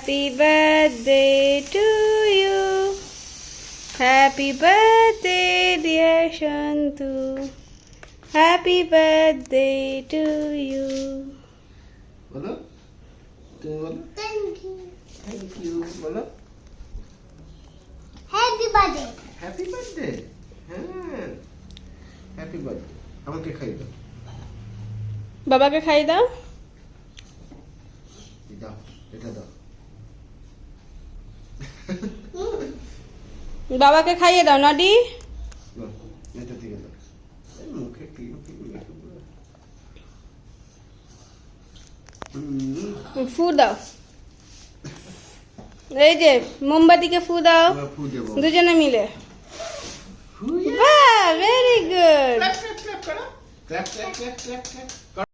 Happy birthday to you. Happy birthday, dear Shantu. Happy birthday to you. বলো তুমি বলো thank you বলো happy birthday happy birthday হ্যাঁ happy birthday আমাকে খাই দাও বাবাকে খাই দাও। দাও এটা দাও বাবাকে খাইয়ে দাও নডি। নাও, এটা থেকে দাও এই মুখে ক্রিম মেখে ফু দাও। এই যে মোমবাতিকে ফু দাও ফু দেবো দুজনে মিলে। ফু বাহ, very good. Clap clap clap করো ক্ল্যাপ ক্ল্যাপ ক্ল্যাপ ক্ল্যাপ